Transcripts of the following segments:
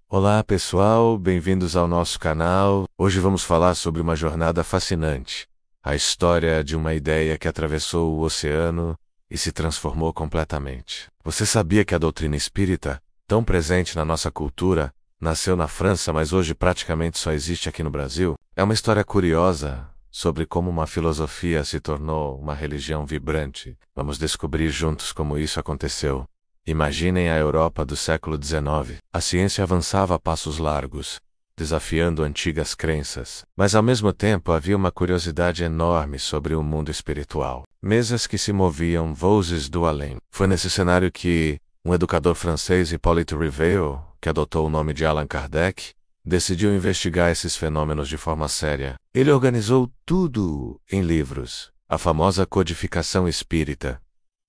Olá pessoal, bem-vindos ao nosso canal. Hoje vamos falar sobre uma jornada fascinante, a história de uma ideia que atravessou o oceano e se transformou completamente. Você sabia que a doutrina espírita, tão presente na nossa cultura, nasceu na França, mas hoje praticamente só existe aqui no Brasil? É uma história curiosa sobre como uma filosofia se tornou uma religião vibrante. Vamos descobrir juntos como isso aconteceu. Imaginem a Europa do século XIX. A ciência avançava a passos largos, desafiando antigas crenças, mas ao mesmo tempo havia uma curiosidade enorme sobre o mundo espiritual. Mesas que se moviam, vozes do além. Foi nesse cenário que um educador francês, Hippolyte Rivail, que adotou o nome de Allan Kardec, decidiu investigar esses fenômenos de forma séria. Ele organizou tudo em livros, a famosa codificação espírita,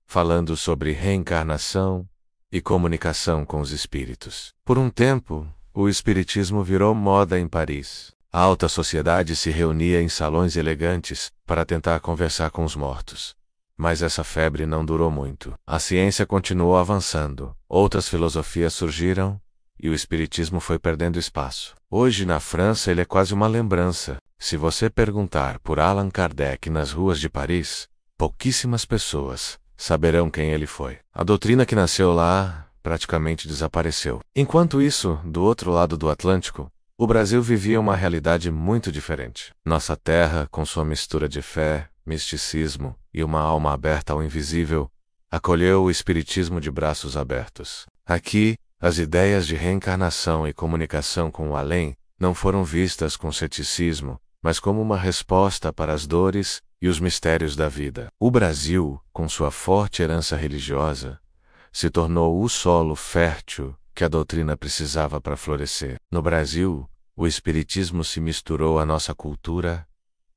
falando sobre reencarnação e comunicação com os espíritos. Por um tempo, o espiritismo virou moda em Paris. A alta sociedade se reunia em salões elegantes para tentar conversar com os mortos. Mas essa febre não durou muito. A ciência continuou avançando, outras filosofias surgiram e o espiritismo foi perdendo espaço. Hoje, na França, ele é quase uma lembrança. Se você perguntar por Allan Kardec nas ruas de Paris, pouquíssimas pessoas saberão quem ele foi. A doutrina que nasceu lá praticamente desapareceu. Enquanto isso, do outro lado do Atlântico, o Brasil vivia uma realidade muito diferente. Nossa terra, com sua mistura de fé, misticismo e uma alma aberta ao invisível, acolheu o espiritismo de braços abertos. Aqui, as ideias de reencarnação e comunicação com o além não foram vistas com ceticismo, mas como uma resposta para as dores e os mistérios da vida. O Brasil, com sua forte herança religiosa, se tornou o solo fértil que a doutrina precisava para florescer. No Brasil, o espiritismo se misturou à nossa cultura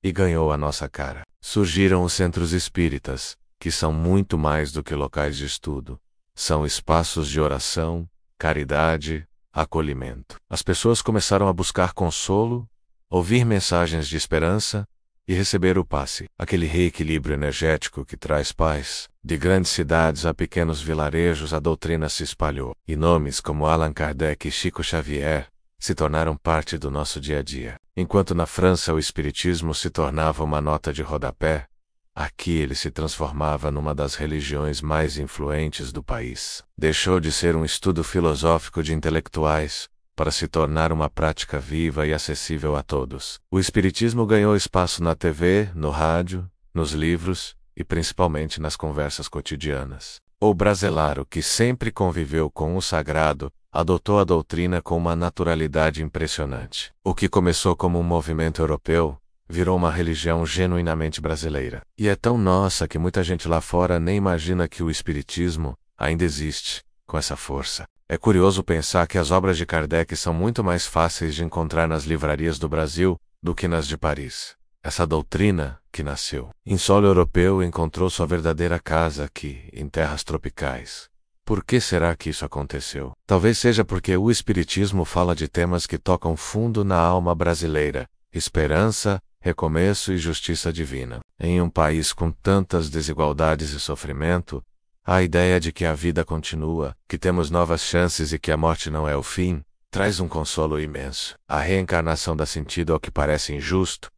e ganhou a nossa cara. Surgiram os centros espíritas, que são muito mais do que locais de estudo. São espaços de oração, caridade, acolhimento. As pessoas começaram a buscar consolo, ouvir mensagens de esperança e receber o passe, aquele reequilíbrio energético que traz paz. De grandes cidades a pequenos vilarejos, a doutrina se espalhou, e nomes como Allan Kardec e Chico Xavier se tornaram parte do nosso dia a dia. Enquanto na França o espiritismo se tornava uma nota de rodapé, aqui ele se transformava numa das religiões mais influentes do país. Deixou de ser um estudo filosófico de intelectuais para se tornar uma prática viva e acessível a todos. O espiritismo ganhou espaço na TV, no rádio, nos livros e principalmente nas conversas cotidianas. O brasileiro, que sempre conviveu com o sagrado, adotou a doutrina com uma naturalidade impressionante. O que começou como um movimento europeu virou uma religião genuinamente brasileira. E é tão nossa que muita gente lá fora nem imagina que o espiritismo ainda existe com essa força. É curioso pensar que as obras de Kardec são muito mais fáceis de encontrar nas livrarias do Brasil do que nas de Paris. Essa doutrina, que nasceu em solo europeu, encontrou sua verdadeira casa aqui, em terras tropicais. Por que será que isso aconteceu? Talvez seja porque o espiritismo fala de temas que tocam fundo na alma brasileira: esperança, recomeço e justiça divina. Em um país com tantas desigualdades e sofrimento, a ideia de que a vida continua, que temos novas chances e que a morte não é o fim, traz um consolo imenso. A reencarnação dá sentido ao que parece injusto,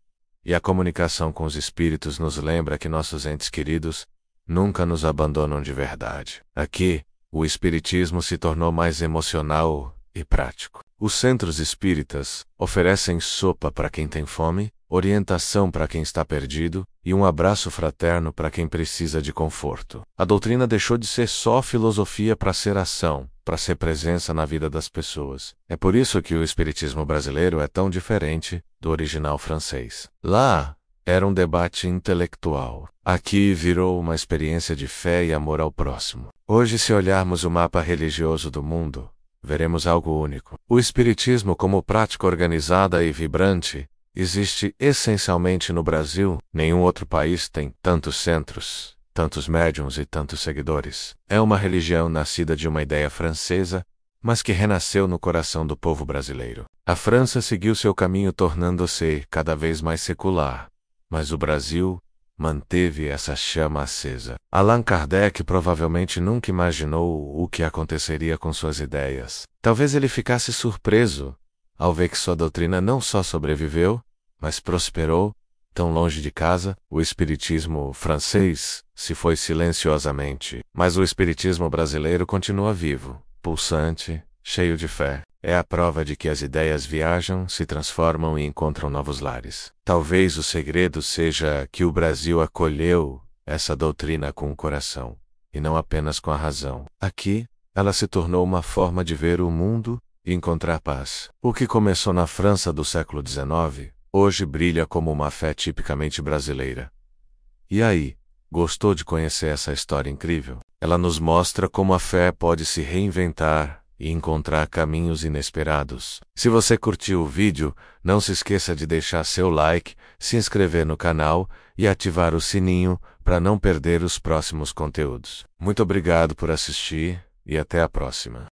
e a comunicação com os espíritos nos lembra que nossos entes queridos nunca nos abandonam de verdade. Aqui, o espiritismo se tornou mais emocional e prático. Os centros espíritas oferecem sopa para quem tem fome, orientação para quem está perdido e um abraço fraterno para quem precisa de conforto. A doutrina deixou de ser só filosofia para ser ação, para ser presença na vida das pessoas. É por isso que o espiritismo brasileiro é tão diferente do original francês. Lá, era um debate intelectual. Aqui virou uma experiência de fé e amor ao próximo. Hoje, se olharmos o mapa religioso do mundo, veremos algo único. O espiritismo, como prática organizada e vibrante, existe essencialmente no Brasil. Nenhum outro país tem tantos centros, tantos médiuns e tantos seguidores. É uma religião nascida de uma ideia francesa, mas que renasceu no coração do povo brasileiro. A França seguiu seu caminho tornando-se cada vez mais secular, mas o Brasil manteve essa chama acesa. Allan Kardec provavelmente nunca imaginou o que aconteceria com suas ideias. Talvez ele ficasse surpreso ao ver que sua doutrina não só sobreviveu, mas prosperou. Tão longe de casa, o espiritismo francês se foi silenciosamente, mas o espiritismo brasileiro continua vivo, pulsante, cheio de fé. É a prova de que as ideias viajam, se transformam e encontram novos lares. Talvez o segredo seja que o Brasil acolheu essa doutrina com o coração, e não apenas com a razão. Aqui, ela se tornou uma forma de ver o mundo e encontrar paz. O que começou na França do século XIX, hoje brilha como uma fé tipicamente brasileira. E aí, gostou de conhecer essa história incrível? Ela nos mostra como a fé pode se reinventar e encontrar caminhos inesperados. Se você curtiu o vídeo, não se esqueça de deixar seu like, se inscrever no canal e ativar o sininho para não perder os próximos conteúdos. Muito obrigado por assistir e até a próxima.